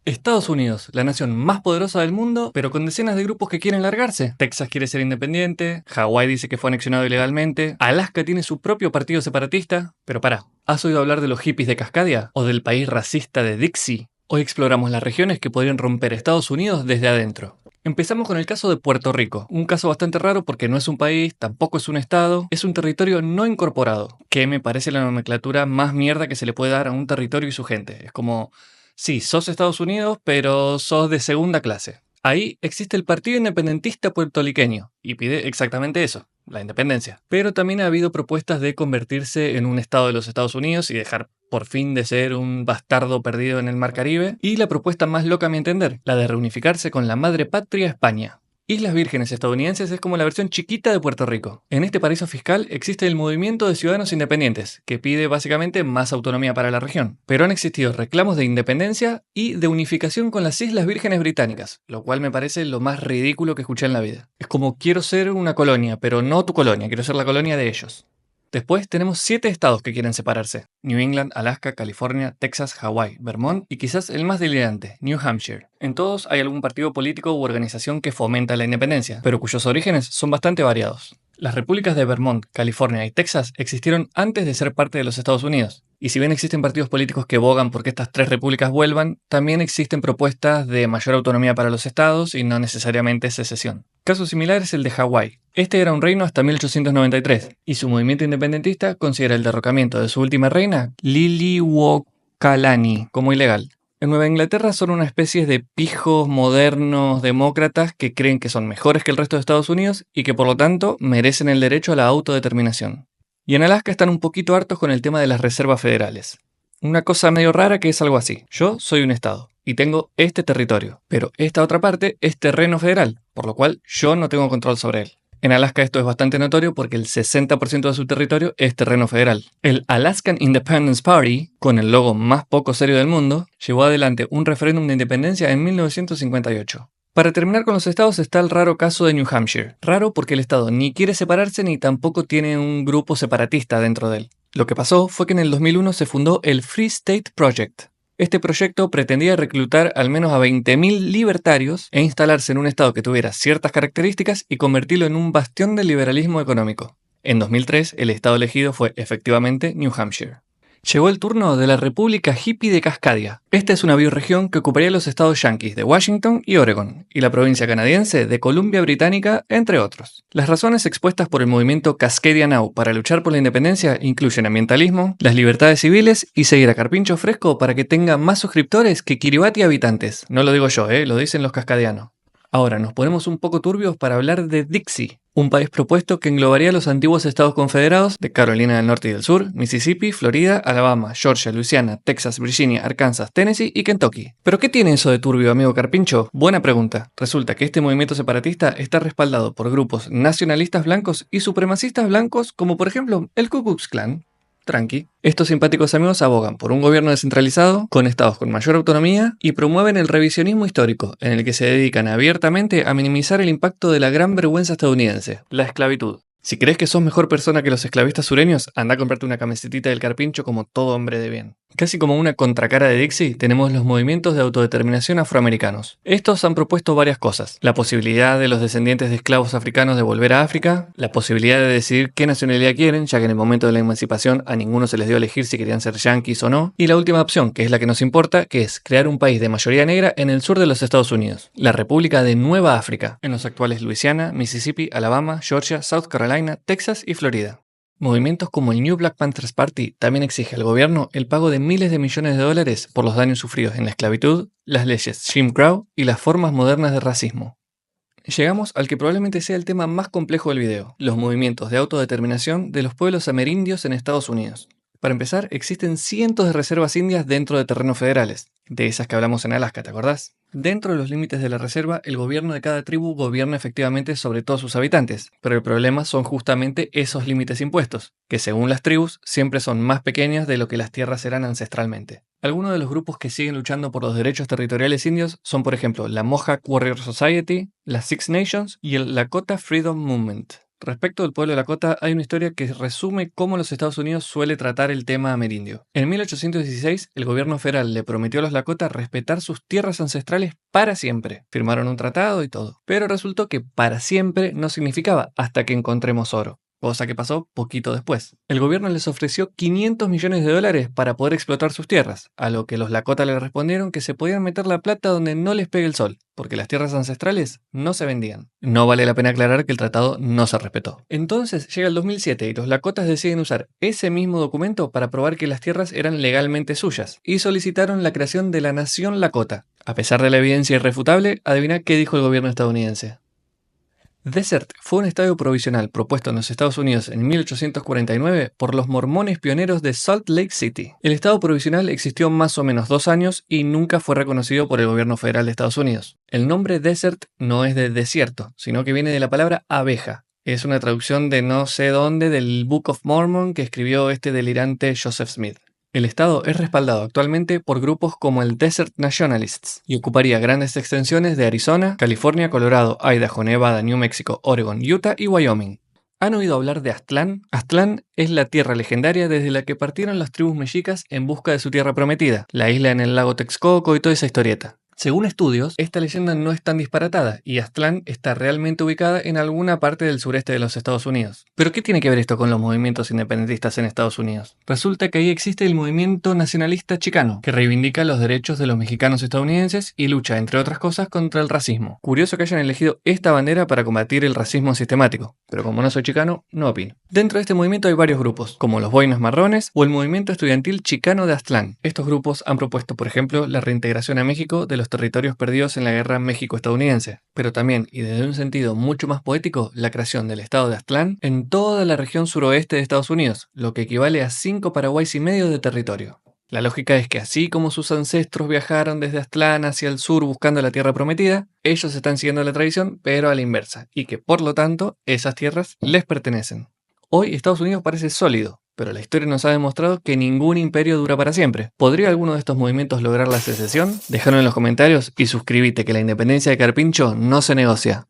Estados Unidos, la nación más poderosa del mundo, pero con decenas de grupos que quieren largarse. Texas quiere ser independiente, Hawái dice que fue anexionado ilegalmente, Alaska tiene su propio partido separatista. Pero pará, ¿has oído hablar de los hippies de Cascadia? ¿O del país racista de Dixie? Hoy exploramos las regiones que podrían romper Estados Unidos desde adentro. Empezamos con el caso de Puerto Rico, un caso bastante raro porque no es un país, tampoco es un estado, es un territorio no incorporado, que me parece la nomenclatura más mierda que se le puede dar a un territorio y su gente. Es como, sí, sos Estados Unidos, pero sos de segunda clase. Ahí existe el Partido Independentista Puertorriqueño, y pide exactamente eso, la independencia. Pero también ha habido propuestas de convertirse en un estado de los Estados Unidos y dejar por fin de ser un bastardo perdido en el Mar Caribe, y la propuesta más loca a mi entender, la de reunificarse con la madre patria España. Islas Vírgenes estadounidenses es como la versión chiquita de Puerto Rico. En este paraíso fiscal existe el movimiento de ciudadanos independientes, que pide básicamente más autonomía para la región. Pero han existido reclamos de independencia y de unificación con las Islas Vírgenes británicas, lo cual me parece lo más ridículo que escuché en la vida. Es como quiero ser una colonia, pero no tu colonia, quiero ser la colonia de ellos. Después tenemos 7 estados que quieren separarse: New England, Alaska, California, Texas, Hawái, Vermont y quizás el más delirante, New Hampshire. En todos hay algún partido político u organización que fomenta la independencia, pero cuyos orígenes son bastante variados. Las repúblicas de Vermont, California y Texas existieron antes de ser parte de los Estados Unidos. Y si bien existen partidos políticos que bogan porque estas 3 repúblicas vuelvan, también existen propuestas de mayor autonomía para los estados y no necesariamente secesión. Caso similar es el de Hawái. Este era un reino hasta 1893, y su movimiento independentista considera el derrocamiento de su última reina, Liliuokalani, como ilegal. En Nueva Inglaterra son una especie de pijos modernos demócratas que creen que son mejores que el resto de Estados Unidos y que por lo tanto merecen el derecho a la autodeterminación. Y en Alaska están un poquito hartos con el tema de las reservas federales. Una cosa medio rara que es algo así: yo soy un estado y tengo este territorio, pero esta otra parte es terreno federal, por lo cual yo no tengo control sobre él. En Alaska esto es bastante notorio porque el 60% de su territorio es terreno federal. El Alaskan Independence Party, con el logo más poco serio del mundo, llevó adelante un referéndum de independencia en 1958. Para terminar con los estados está el raro caso de New Hampshire. Raro porque el estado ni quiere separarse ni tampoco tiene un grupo separatista dentro de él. Lo que pasó fue que en el 2001 se fundó el Free State Project. Este proyecto pretendía reclutar al menos a 20.000 libertarios e instalarse en un estado que tuviera ciertas características y convertirlo en un bastión del liberalismo económico. En 2003, el estado elegido fue efectivamente New Hampshire. Llegó el turno de la República Hippie de Cascadia. Esta es una bioregión que ocuparía los estados yanquis de Washington y Oregon, y la provincia canadiense de Columbia Británica, entre otros. Las razones expuestas por el movimiento Cascadia Now para luchar por la independencia incluyen ambientalismo, las libertades civiles y seguir a Carpincho Fresco para que tenga más suscriptores que Kiribati habitantes. No lo digo yo, lo dicen los cascadianos. Ahora nos ponemos un poco turbios para hablar de Dixie, un país propuesto que englobaría los antiguos estados confederados de Carolina del Norte y del Sur, Mississippi, Florida, Alabama, Georgia, Luisiana, Texas, Virginia, Arkansas, Tennessee y Kentucky. ¿Pero qué tiene eso de turbio, amigo Carpincho? Buena pregunta. Resulta que este movimiento separatista está respaldado por grupos nacionalistas blancos y supremacistas blancos como por ejemplo el Ku Klux Klan. Tranqui. Estos simpáticos amigos abogan por un gobierno descentralizado, con estados con mayor autonomía, y promueven el revisionismo histórico, en el que se dedican abiertamente a minimizar el impacto de la gran vergüenza estadounidense, la esclavitud. Si crees que sos mejor persona que los esclavistas sureños, anda a comprarte una camisetita del Carpincho como todo hombre de bien. Casi como una contracara de Dixie, tenemos los movimientos de autodeterminación afroamericanos. Estos han propuesto varias cosas: la posibilidad de los descendientes de esclavos africanos de volver a África, la posibilidad de decidir qué nacionalidad quieren, ya que en el momento de la emancipación a ninguno se les dio a elegir si querían ser yanquis o no, y la última opción, que es la que nos importa, que es crear un país de mayoría negra en el sur de los Estados Unidos, la República de Nueva África, en los actuales Luisiana, Mississippi, Alabama, Georgia, South Carolina, Texas y Florida. Movimientos como el New Black Panthers Party también exige al gobierno el pago de miles de millones de dólares por los daños sufridos en la esclavitud, las leyes Jim Crow y las formas modernas de racismo. Llegamos al que probablemente sea el tema más complejo del video: los movimientos de autodeterminación de los pueblos amerindios en Estados Unidos. Para empezar, existen cientos de reservas indias dentro de terrenos federales, de esas que hablamos en Alaska, ¿te acordás? Dentro de los límites de la reserva, el gobierno de cada tribu gobierna efectivamente sobre todos sus habitantes, pero el problema son justamente esos límites impuestos, que según las tribus siempre son más pequeñas de lo que las tierras eran ancestralmente. Algunos de los grupos que siguen luchando por los derechos territoriales indios son por ejemplo la Mohawk Warrior Society, las Six Nations y el Lakota Freedom Movement. Respecto del pueblo Lakota, hay una historia que resume cómo los Estados Unidos suele tratar el tema amerindio. En 1816, el gobierno federal le prometió a los Lakota respetar sus tierras ancestrales para siempre. Firmaron un tratado y todo. Pero resultó que para siempre no significaba hasta que encontremos oro. Cosa que pasó poquito después. El gobierno les ofreció $500 millones para poder explotar sus tierras, a lo que los Lakota le respondieron que se podían meter la plata donde no les pegue el sol, porque las tierras ancestrales no se vendían. No vale la pena aclarar que el tratado no se respetó. Entonces llega el 2007 y los Lakotas deciden usar ese mismo documento para probar que las tierras eran legalmente suyas, y solicitaron la creación de la Nación Lakota. A pesar de la evidencia irrefutable, adivina qué dijo el gobierno estadounidense. Desert fue un estadio provisional propuesto en los Estados Unidos en 1849 por los mormones pioneros de Salt Lake City. El estado provisional existió más o menos 2 años y nunca fue reconocido por el gobierno federal de Estados Unidos. El nombre Desert no es de desierto, sino que viene de la palabra abeja. Es una traducción de no sé dónde del Book of Mormon que escribió este delirante Joseph Smith. El estado es respaldado actualmente por grupos como el Desert Nationalists y ocuparía grandes extensiones de Arizona, California, Colorado, Idaho, Nevada, New Mexico, Oregon, Utah y Wyoming. ¿Han oído hablar de Aztlán? Aztlán es la tierra legendaria desde la que partieron las tribus mexicas en busca de su tierra prometida, la isla en el lago Texcoco y toda esa historieta. Según estudios, esta leyenda no es tan disparatada y Aztlán está realmente ubicada en alguna parte del sureste de los Estados Unidos. ¿Pero qué tiene que ver esto con los movimientos independentistas en Estados Unidos? Resulta que ahí existe el movimiento nacionalista chicano, que reivindica los derechos de los mexicanos estadounidenses y lucha, entre otras cosas, contra el racismo. Curioso que hayan elegido esta bandera para combatir el racismo sistemático, pero como no soy chicano, no opino. Dentro de este movimiento hay varios grupos, como los Boinas Marrones o el movimiento estudiantil chicano de Aztlán. Estos grupos han propuesto, por ejemplo, la reintegración a México de los territorios perdidos en la guerra México-estadounidense, pero también, y desde un sentido mucho más poético, la creación del estado de Aztlán en toda la región suroeste de Estados Unidos, lo que equivale a 5 Paraguays y medio de territorio. La lógica es que así como sus ancestros viajaron desde Aztlán hacia el sur buscando la tierra prometida, ellos están siguiendo la tradición, pero a la inversa, y que por lo tanto, esas tierras les pertenecen. Hoy Estados Unidos parece sólido, pero la historia nos ha demostrado que ningún imperio dura para siempre. ¿Podría alguno de estos movimientos lograr la secesión? Déjalo en los comentarios y suscríbete que la independencia de Carpincho no se negocia.